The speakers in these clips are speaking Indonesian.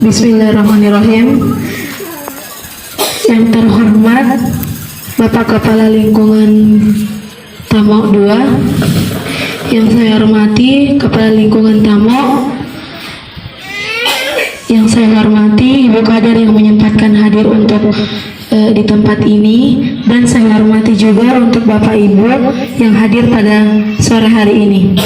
Bismillahirrahmanirrahim. Yang terhormat Bapak Kepala Lingkungan Tamok 2, yang saya hormati Kepala Lingkungan Tamok, yang saya hormati Ibu Kader yang menyempatkan hadir untuk di tempat ini, dan saya hormati juga untuk Bapak Ibu yang hadir pada sore hari ini.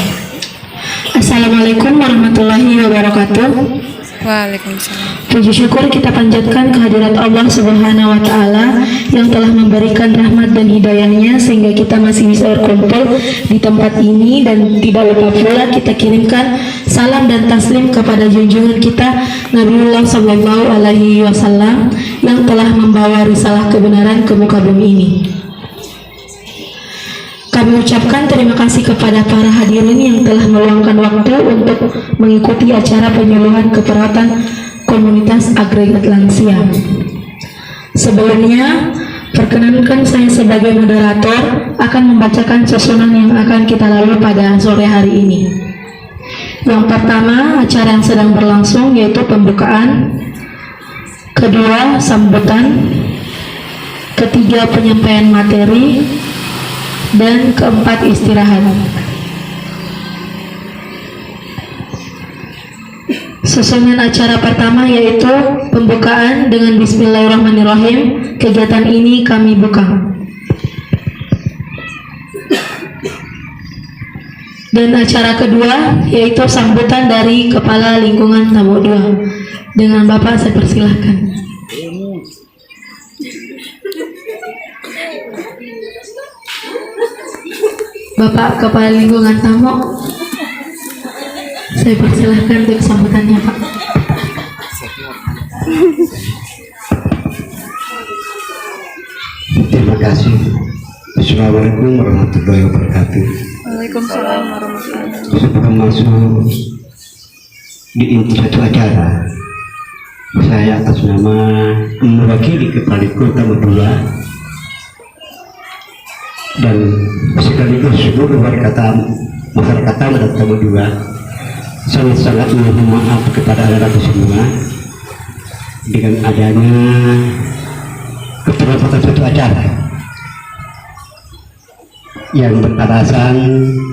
Assalamualaikum warahmatullahi wabarakatuh. Waalaikumsalam. Puji syukur kita panjatkan kehadirat Allah Subhanahu wa Ta'ala yang telah memberikan rahmat dan hidayahnya sehingga kita masih bisa berkumpul di tempat ini, dan tidak lupa pula kita kirimkan salam dan taslim kepada junjungan kita Nabiullah Sallallahu Alaihi Wasallam yang telah membawa risalah kebenaran ke muka bumi ini. Kami ucapkan terima kasih kepada para hadirin yang telah meluangkan waktu untuk mengikuti acara penyuluhan keperawatan komunitas agregat lansia. Sebelumnya, perkenankan saya sebagai moderator akan membacakan susunan yang akan kita lalui pada sore hari ini. Yang pertama, acara yang sedang berlangsung yaitu pembukaan. Kedua, sambutan. Ketiga, penyampaian materi. Dan keempat, istirahat. Susunan acara pertama yaitu pembukaan dengan Bismillahirrahmanirrahim. Kegiatan ini kami buka. Dan acara kedua yaitu sambutan dari Kepala Lingkungan Tamok 2. Dengan Bapak saya persilahkan. Bapak Kepala Lingkungan Tamok, saya persilahkan untuk sambutannya, Pak. Terima kasih. Assalamualaikum warahmatullahi wabarakatuh. Waalaikumsalam warahmatullahi wabarakatuh. Sebelum masuk di inti satu acara, saya atas nama mewakili Kepala Lingkungan Tamok 2 dan sekaligus seluruh masyarakat dan Tamok 2 sangat-sangat mohon maaf kepada anak semua dengan adanya keterlambatan satu acara yang beralasan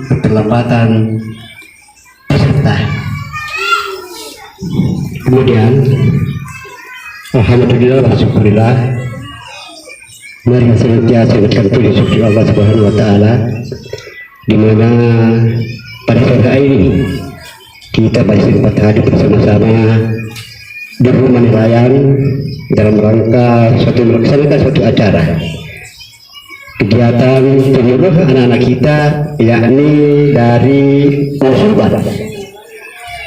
keterlambatan peserta. Kemudian alhamdulillah wa syukurillah, mari senantiasa mengucapkan puji syukur Allah Subhanahu wa Ta'ala, di mana pada sore hari ini kita masih sempat hadir bersama-sama di rumah nelayan dalam rangka melaksanakan suatu acara kegiatan penyuluhan anak-anak kita, yakni dari Usulbar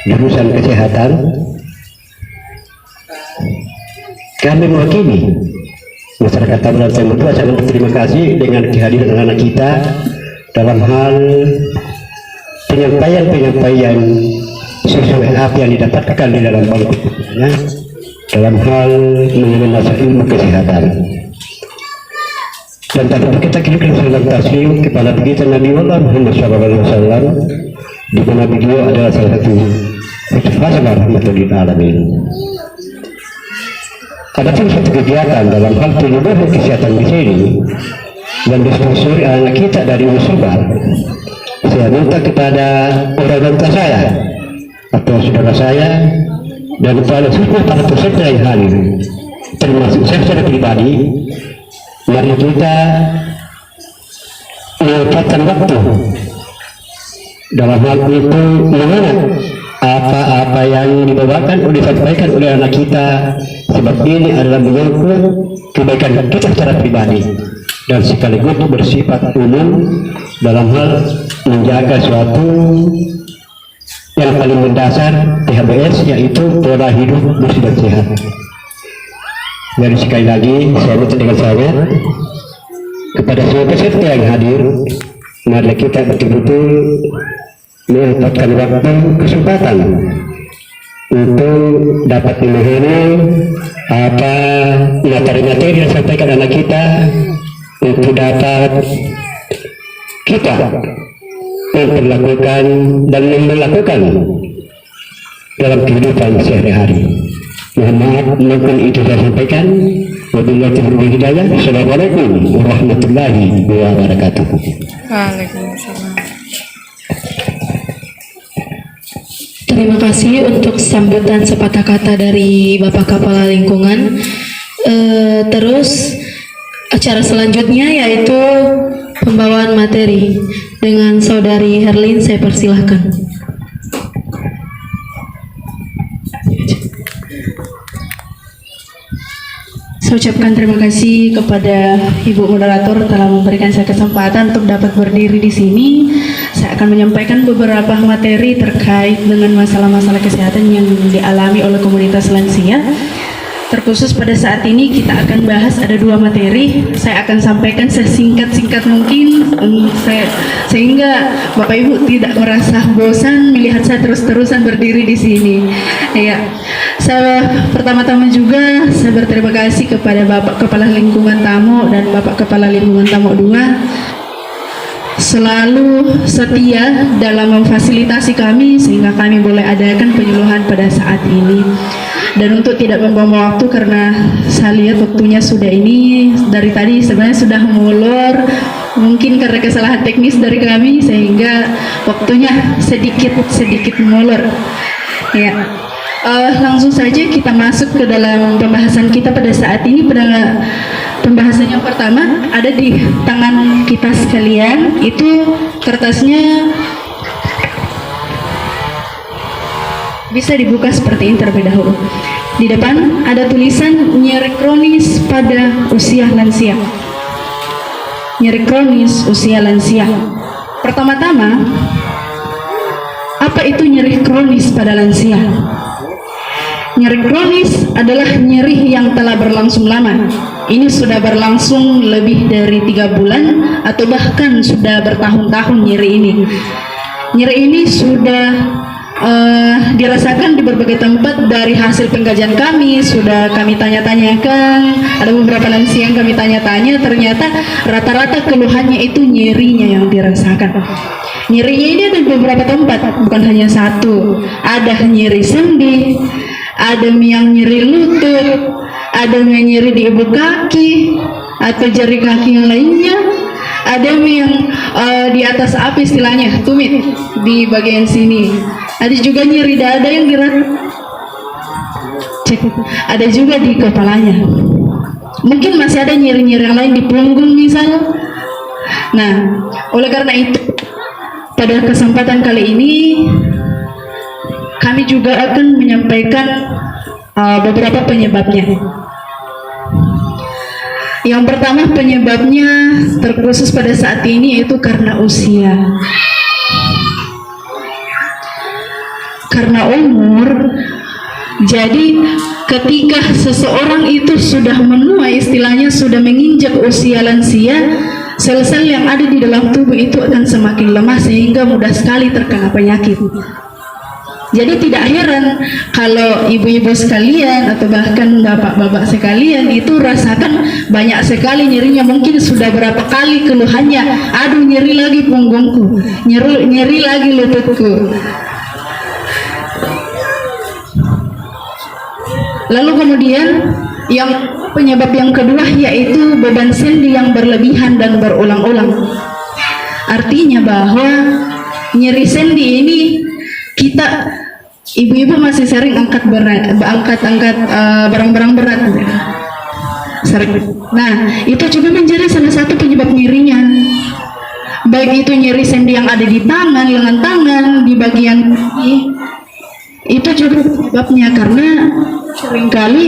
jurusan kesehatan. Kami mewakili masyarakat Tamok Tamok 2 sangat berterima kasih dengan kehadiran anak-anak kita dalam hal penyampaian sesuai apa yang didapatkan di dalam bukunya dalam hal mengenai masalah ilmu kesehatan. Dan tadi kita kirimkan salam taslim kepada kita Nabi Muhammad SAW, di mana beliau adalah salah satu Rasulullah rahmatullahi alamin. Ada pun satu kegiatan dalam hal penyuluhan kesehatan di sini dan disponsori anak kita dari Usulbar. Saya minta kepada orang tua saya atau saudara saya dan kepada semua para peserta yang hadir, termasuk saya secara pribadi, mari kita menyempatkan waktu dalam hal itu mengenai apa-apa yang disampaikan oleh anak kita, sebab ini adalah menyangkut kebaikan kita secara pribadi dan sekaligus bersifat umum dalam hal menjaga suatu yang paling mendasar THBS, yaitu pola hidup bersih dan sehat. Jadi sekali lagi saya minta dengan sangat kepada semua peserta yang hadir, mari kita betul-betul menyempatkan waktu kesempatan untuk dapat memahami apa materi-materi yang disampaikan anak kita, untuk dapat kita memperlakukan dan melakukan dalam kehidupan sehari-hari. Mohon maaf, mungkin itu saya sampaikan. Wabillahi taufiq hidayah. Assalamualaikum warahmatullahi wabarakatuh. Waalaikumsalam. Terima kasih untuk sambutan sepatah kata dari Bapak Kepala Lingkungan. Terus acara selanjutnya yaitu pembawaan materi dengan Saudari Herlin, saya persilahkan. Saya ucapkan terima kasih kepada Ibu Moderator telah memberikan saya kesempatan untuk dapat berdiri di sini. Saya akan menyampaikan beberapa materi terkait dengan masalah-masalah kesehatan yang dialami oleh komunitas lansia. Terkhusus pada saat ini kita akan bahas ada 2 materi. Saya akan sampaikan sesingkat-singkat mungkin sehingga Bapak Ibu tidak merasa bosan melihat saya terus-terusan berdiri di sini. Ya, saya pertama-tama juga saya berterima kasih kepada Bapak Kepala Lingkungan Tamu dan Bapak Kepala Lingkungan Tamu 2 selalu setia dalam memfasilitasi kami sehingga kami boleh adakan penyuluhan pada saat ini. Dan untuk tidak membuang waktu karena saya lihat waktunya sudah ini dari tadi sebenarnya sudah molor, mungkin karena kesalahan teknis dari kami sehingga waktunya sedikit molor. Ya, langsung saja kita masuk ke dalam pembahasan kita pada saat ini. Pada pembahasan yang pertama ada di tangan kita sekalian, itu kertasnya bisa dibuka seperti ini terlebih dahulu. Di depan ada tulisan nyeri kronis pada usia lansia. Nyeri kronis usia lansia. Pertama-tama, apa itu nyeri kronis pada lansia? Nyeri kronis adalah nyeri yang telah berlangsung lama. Ini sudah berlangsung lebih dari 3 bulan atau bahkan sudah bertahun-tahun nyeri ini. Nyeri ini sudah dirasakan di berbagai tempat. Dari hasil pengkajian kami sudah kami tanya-tanyakan, ada beberapa lansia yang kami tanya-tanya, ternyata rata-rata keluhannya itu nyerinya yang dirasakan. Nyerinya ini ada di beberapa tempat, bukan hanya satu. Ada nyeri sendi, ada yang nyeri lutut, ada yang nyeri di ibu kaki atau jari kaki yang lainnya, ada yang di atas api istilahnya, tumit di bagian sini. Ada juga nyeri dada yang ada juga di kepalanya. Mungkin masih ada nyeri-nyeri yang lain di punggung misalnya. Nah, oleh karena itu pada kesempatan kali ini kami juga akan menyampaikan beberapa penyebabnya. Yang pertama penyebabnya terkhusus pada saat ini yaitu karena usia. Karena umur. Jadi ketika seseorang itu sudah menua, istilahnya sudah menginjak usia lansia, sel-sel yang ada di dalam tubuh itu akan semakin lemah sehingga mudah sekali terkena penyakit. Jadi tidak heran kalau ibu-ibu sekalian atau bahkan bapak-bapak sekalian itu rasakan banyak sekali nyerinya. Mungkin sudah berapa kali keluhannya, aduh nyeri lagi punggungku, nyeri lagi lututku. Lalu kemudian yang penyebab yang kedua yaitu beban sendi yang berlebihan dan berulang-ulang. Artinya bahwa nyeri sendi ini kita ibu-ibu masih sering angkat barang-barang berat. Sering. Nah, itu juga menjadi salah satu penyebab nyerinya. Baik itu nyeri sendi yang ada di tangan, lengan tangan, di bagian kaki. Itu juga penyebabnya karena seringkali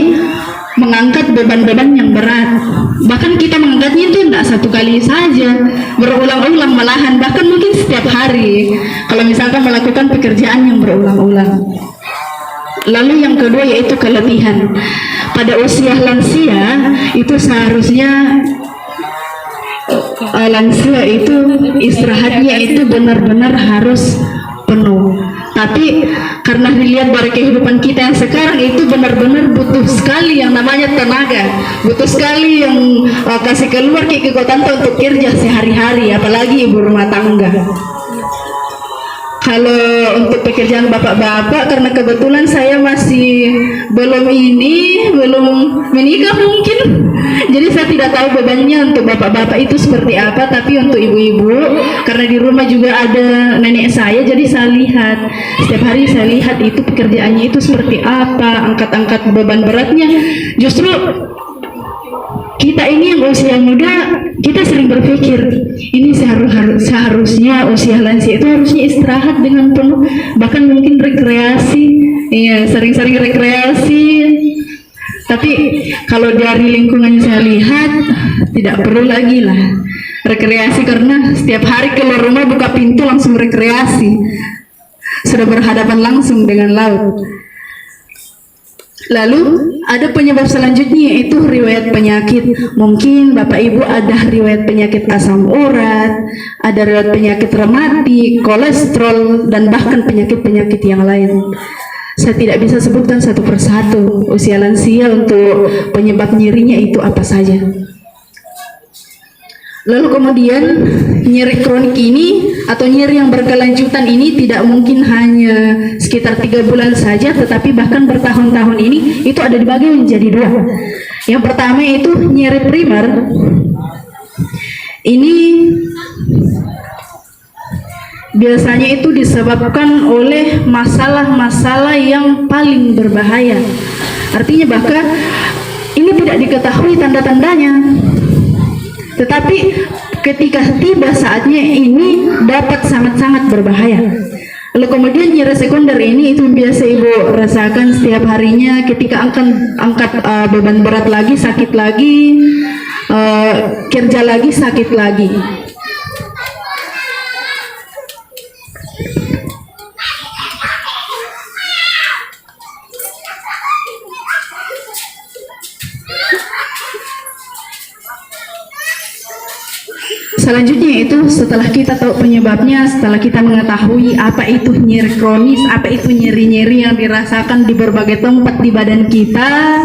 mengangkat beban-beban yang berat. Bahkan kita mengangkatnya itu tidak satu kali saja, berulang-ulang malahan, bahkan mungkin setiap hari kalau misalkan melakukan pekerjaan yang berulang-ulang. Lalu yang kedua yaitu keletihan. Pada usia lansia itu seharusnya lansia itu istirahatnya itu benar-benar harus penuh. Tapi karena dilihat dari kehidupan kita yang sekarang itu benar-benar butuh sekali yang namanya tenaga, butuh sekali yang kasih keluar ke kekuatan untuk kerja sehari-hari, apalagi ibu rumah tangga. Kalau untuk pekerjaan bapak-bapak, karena kebetulan saya masih belum menikah mungkin, jadi saya tidak tahu bebannya untuk bapak-bapak itu seperti apa. Tapi untuk ibu-ibu, karena di rumah juga ada nenek saya, jadi saya lihat setiap hari, saya lihat itu pekerjaannya itu seperti apa, angkat-angkat beban beratnya. Justru kita ini yang usia muda, kita sering berpikir ini seharusnya usia lansia itu harusnya istirahat dengan penuh, bahkan mungkin rekreasi, iya sering-sering rekreasi. Tapi kalau dari lingkungan saya lihat tidak perlu lagi lah rekreasi, karena setiap hari keluar rumah buka pintu langsung rekreasi, sudah berhadapan langsung dengan laut. Lalu ada penyebab selanjutnya, yaitu riwayat penyakit. Mungkin Bapak Ibu ada riwayat penyakit asam urat, ada riwayat penyakit rematik, kolesterol, dan bahkan penyakit-penyakit yang lain. Saya tidak bisa sebutkan satu persatu usia lansia untuk penyebab nyerinya itu apa saja. Lalu kemudian nyeri kronik ini atau nyeri yang berkelanjutan ini tidak mungkin hanya sekitar 3 bulan saja, tetapi bahkan bertahun-tahun ini itu ada dibagi menjadi 2. Yang pertama itu nyeri primer. Ini biasanya itu disebabkan oleh masalah-masalah yang paling berbahaya. Artinya bahkan ini tidak diketahui tanda-tandanya, tetapi ketika tiba saatnya ini dapat sangat-sangat berbahaya. Lalu kemudian nyeri sekunder ini itu biasa ibu rasakan setiap harinya ketika angkat beban berat lagi, sakit lagi, kerja lagi, sakit lagi. Selanjutnya itu setelah kita tahu penyebabnya, setelah kita mengetahui apa itu nyeri kronis, apa itu nyeri-nyeri yang dirasakan di berbagai tempat di badan kita,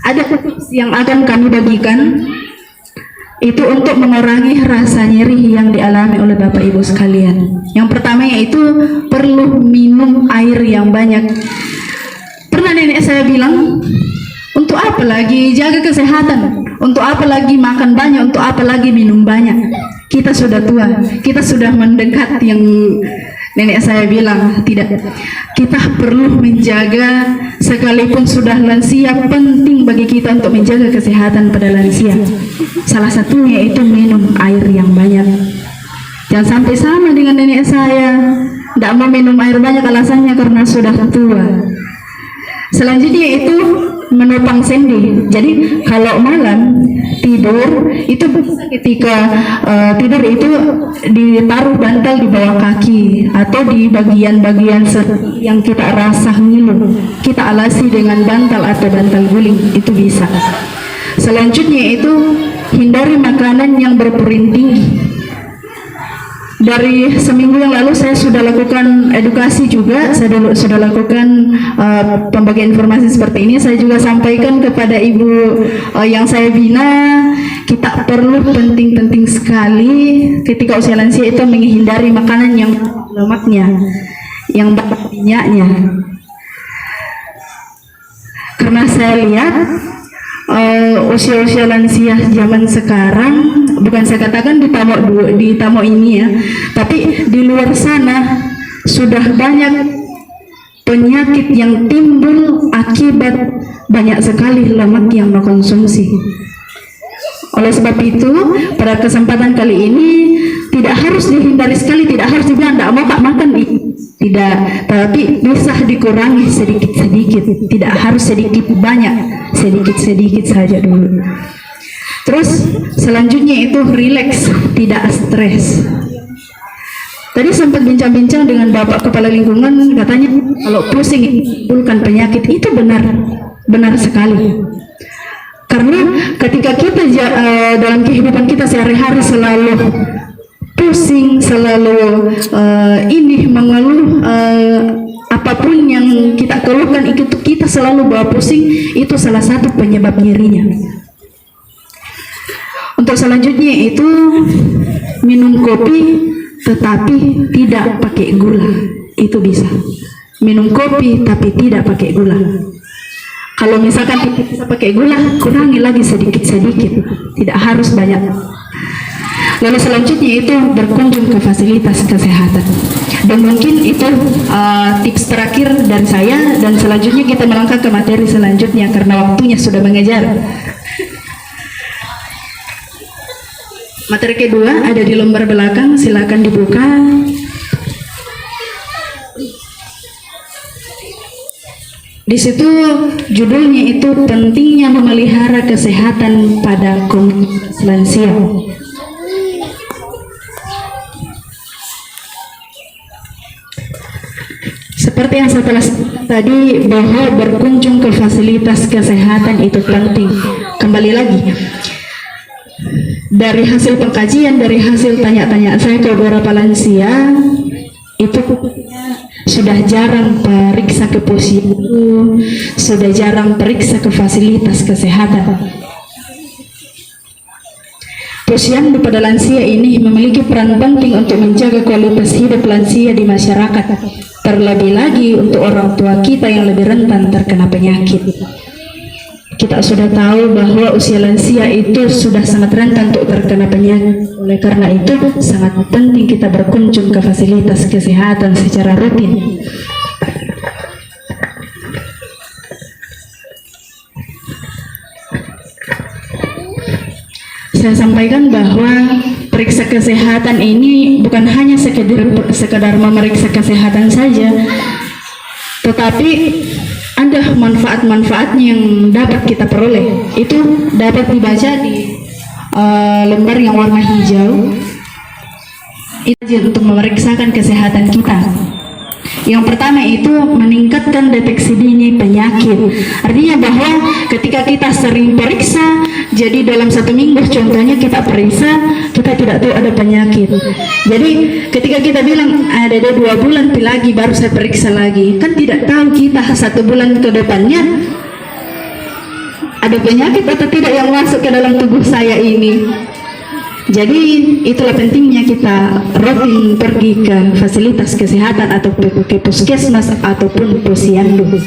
ada tips yang akan kami bagikan itu untuk mengurangi rasa nyeri yang dialami oleh Bapak Ibu sekalian. Yang pertama yaitu perlu minum air yang banyak. Pernah nenek saya bilang, untuk apa lagi jaga kesehatan? Untuk apa lagi makan banyak? Untuk apa lagi minum banyak? Kita sudah tua, kita sudah mendekat yang nenek saya bilang. Tidak, kita perlu menjaga, sekalipun sudah lansia, penting bagi kita untuk menjaga kesehatan pada lansia. Salah satunya itu minum air yang banyak. Jangan sampai sama dengan nenek saya, tidak mau minum air banyak, alasannya karena sudah tua. Selanjutnya itu menopang sendi. Jadi kalau malam tidur itu ketika tidur itu ditaruh bantal di bawah kaki atau di bagian-bagian yang kita rasa ngilu, kita alasi dengan bantal atau bantal guling, itu bisa. Selanjutnya itu hindari makanan yang berpurin tinggi. Dari seminggu yang lalu saya sudah lakukan edukasi juga, saya sudah lakukan pembagian informasi seperti ini. Saya juga sampaikan kepada ibu yang saya bina, kita perlu penting-penting sekali ketika usia lansia itu menghindari makanan yang lemaknya, yang banyak minyaknya. Karena saya lihat usia-usia lansia zaman sekarang, bukan saya katakan di Tamo ini ya, tapi di luar sana sudah banyak penyakit yang timbul akibat banyak sekali lemak yang mengkonsumsi. Oleh sebab itu, pada kesempatan kali ini tidak harus dihindari sekali, tidak harus dibilang tidak mau tak makan, tidak, tapi bisa dikurangi sedikit-sedikit, tidak harus sedikit banyak, sedikit-sedikit saja dulu. Terus selanjutnya itu rileks, tidak stres. Tadi sempat bincang-bincang dengan Bapak Kepala Lingkungan, katanya kalau pusing menimbulkan penyakit, itu benar sekali. Karena ketika kita dalam kehidupan kita sehari-hari selalu pusing, selalu mengeluh, apapun yang kita keluhkan itu kita selalu bawa pusing, itu salah satu penyebab nyerinya. Untuk selanjutnya itu minum kopi tetapi tidak pakai gula, itu bisa. Minum kopi tapi tidak pakai gula. Kalau misalkan tidak bisa pakai gula, kurangi lagi sedikit-sedikit, tidak harus banyak. Lalu selanjutnya itu berkunjung ke fasilitas kesehatan. Dan mungkin itu tips terakhir dari saya, dan selanjutnya kita melangkah ke materi selanjutnya karena waktunya sudah mengejar. Materi kedua ada di lembar belakang, silakan dibuka. Di situ judulnya itu pentingnya memelihara kesehatan pada komunitas lansia. Seperti yang saya telah sebutkan tadi bahwa berkunjung ke fasilitas kesehatan itu penting. Kembali lagi, dari hasil pengkajian, dari hasil tanya-tanya saya ke beberapa lansia, itu sudah jarang periksa ke posyandu, sudah jarang periksa ke fasilitas kesehatan. Posyandu pada lansia ini memiliki peran penting untuk menjaga kualitas hidup lansia di masyarakat, terlebih lagi untuk orang tua kita yang lebih rentan terkena penyakit. Kita sudah tahu bahwa usia lansia itu sudah sangat rentan untuk terkena penyakit. Oleh karena itu sangat penting kita berkunjung ke fasilitas kesehatan secara rutin. Saya sampaikan bahwa periksa kesehatan ini bukan hanya sekedar memeriksa kesehatan saja, tetapi ada manfaat-manfaatnya yang dapat kita peroleh. Itu dapat dibaca di lembar yang warna hijau. Itu untuk memeriksakan kesehatan kita. Yang pertama itu meningkatkan deteksi dini penyakit. Artinya bahwa ketika kita sering periksa, jadi dalam 1 minggu contohnya kita periksa, kita tidak tahu ada penyakit. Jadi ketika kita bilang ada 2 bulan lagi baru saya periksa lagi, kan tidak tahu kita 1 bulan ke depannya ada penyakit atau tidak yang masuk ke dalam tubuh saya ini. Jadi itulah pentingnya kita rutin pergi ke fasilitas kesehatan atau ke puskesmas ataupun posyandu.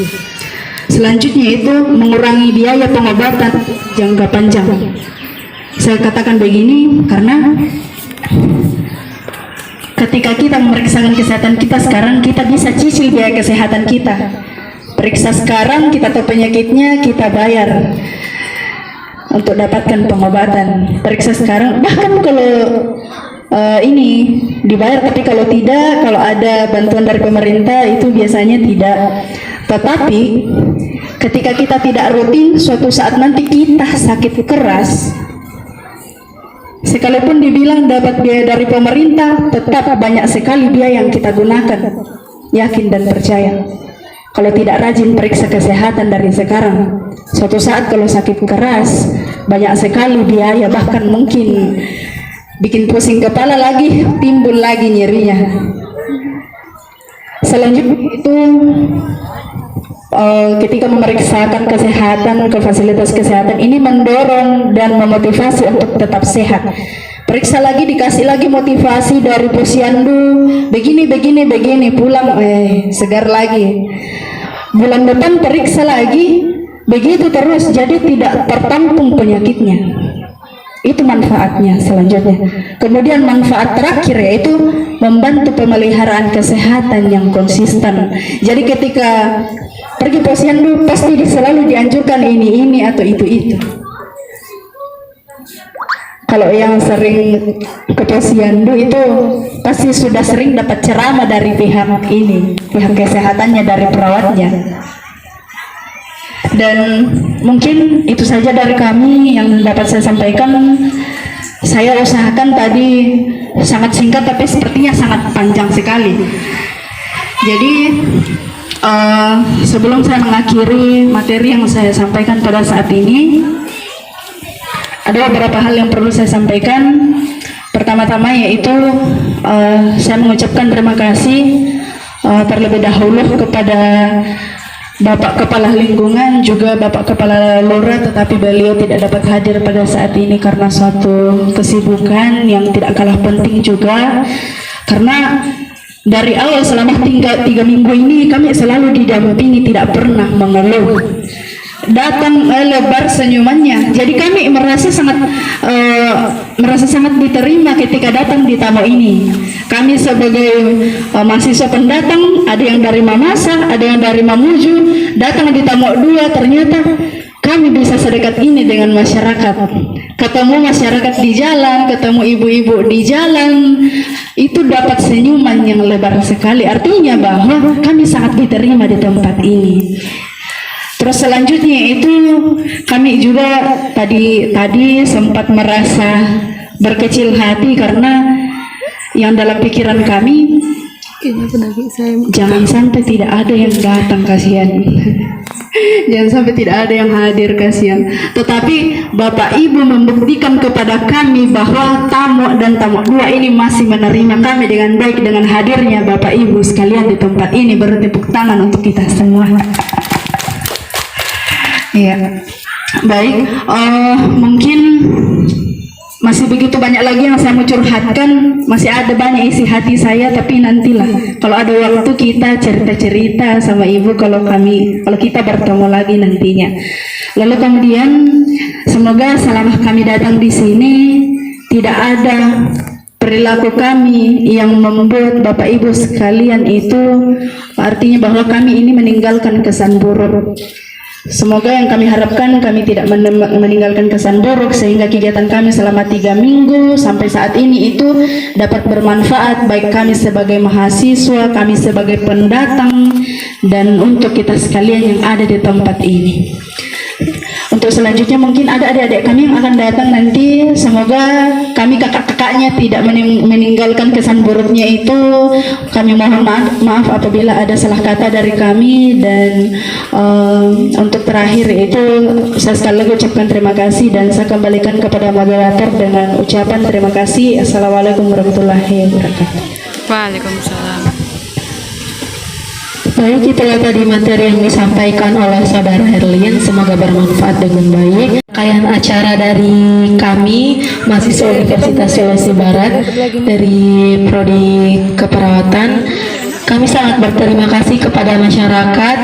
Selanjutnya itu mengurangi biaya pengobatan jangka panjang. Saya katakan begini karena ketika kita memeriksakan kesehatan kita sekarang, kita bisa cicil biaya kesehatan kita. Periksa sekarang, kita tahu penyakitnya, kita bayar untuk dapatkan pengobatan. Periksa sekarang, bahkan kalau ini dibayar, tapi kalau tidak, kalau ada bantuan dari pemerintah itu biasanya tidak. Tetapi ketika kita tidak rutin, suatu saat nanti kita sakit keras, sekalipun dibilang dapat biaya dari pemerintah, tetap banyak sekali biaya yang kita gunakan. Yakin dan percaya, kalau tidak rajin periksa kesehatan dari sekarang, suatu saat kalau sakit keras, banyak sekali biaya, bahkan mungkin bikin pusing kepala lagi, timbul lagi nyerinya. Selanjutnya itu ketika memeriksakan kesehatan ke fasilitas kesehatan ini mendorong dan memotivasi untuk tetap sehat. Periksa lagi, dikasih lagi motivasi dari posyandu, begini, pulang segar lagi. Bulan depan periksa lagi, begitu terus, jadi tidak tertampung penyakitnya. Itu manfaatnya selanjutnya. Kemudian manfaat terakhir yaitu membantu pemeliharaan kesehatan yang konsisten. Jadi ketika pergi posyandu pasti selalu dianjurkan ini atau itu. Kalau yang sering ke posyandu itu pasti sudah sering dapat ceramah dari pihak kesehatannya, dari perawatnya. Dan mungkin itu saja dari kami yang dapat saya sampaikan. Saya usahakan tadi sangat singkat, tapi sepertinya sangat panjang sekali. Jadi sebelum saya mengakhiri materi yang saya sampaikan pada saat ini, ada beberapa hal yang perlu saya sampaikan. Pertama-tama yaitu saya mengucapkan terima kasih terlebih dahulu kepada Bapak Kepala Lingkungan, juga Bapak Kepala Lurah, tetapi beliau tidak dapat hadir pada saat ini karena suatu kesibukan yang tidak kalah penting juga. Karena dari awal selama 3 minggu ini kami selalu didampingi, tidak pernah mengeluh. Datang lebar senyumannya, jadi kami merasa sangat diterima ketika datang di tamu ini. Kami sebagai mahasiswa pendatang, ada yang dari Mamasa, ada yang dari Mamuju, datang di tamu 2, ternyata kami bisa sedekat ini dengan masyarakat. Ketemu masyarakat di jalan, ketemu ibu-ibu di jalan, itu dapat senyuman yang lebar sekali. Artinya bahwa kami sangat diterima di tempat ini. Terus selanjutnya itu kami juga tadi sempat merasa berkecil hati karena yang dalam pikiran kami, jangan sampai tidak ada yang datang, kasihan. Jangan sampai tidak ada yang hadir, kasihan. Tetapi Bapak Ibu membuktikan kepada kami bahwa tamu dan tamu 2 ini masih menerima kami dengan baik. Dengan hadirnya Bapak Ibu sekalian di tempat ini, beri tepuk tangan untuk kita semua. Ya, baik. Mungkin masih begitu banyak lagi yang saya mau curhatkan, masih ada banyak isi hati saya, tapi nantilah kalau ada waktu kita cerita-cerita sama ibu kalau kita bertemu lagi nantinya. Lalu kemudian semoga selama kami datang di sini tidak ada perilaku kami yang membuat Bapak Ibu sekalian itu artinya bahwa kami ini meninggalkan kesan buruk. Semoga yang kami harapkan kami tidak meninggalkan kesan buruk sehingga kegiatan kami selama 3 minggu sampai saat ini itu dapat bermanfaat baik kami sebagai mahasiswa, kami sebagai pendatang, dan untuk kita sekalian yang ada di tempat ini. Untuk selanjutnya mungkin ada adik-adik kami yang akan datang nanti. Semoga kami kakak-kakaknya tidak meninggalkan kesan buruknya itu. Kami mohon maaf apabila ada salah kata dari kami. Dan untuk terakhir itu saya sekali lagi ucapkan terima kasih dan saya kembalikan kepada moderator dengan ucapan terima kasih. Assalamualaikum warahmatullahi wabarakatuh. Waalaikumsalam. Baik, itulah tadi materi yang disampaikan oleh Saudara Herlian, semoga bermanfaat dengan baik. Rangkaian acara dari kami, mahasiswa Universitas Sulawesi Barat dari Prodi Keperawatan, kami sangat berterima kasih kepada masyarakat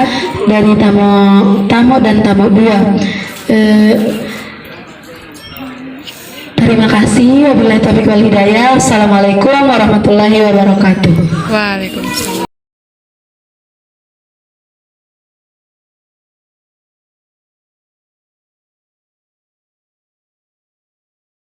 dari tamu dan tamu 2. Terima kasih. Wabillahi taufiq wal hidayah. Assalamualaikum warahmatullahi wabarakatuh. Waalaikumsalam.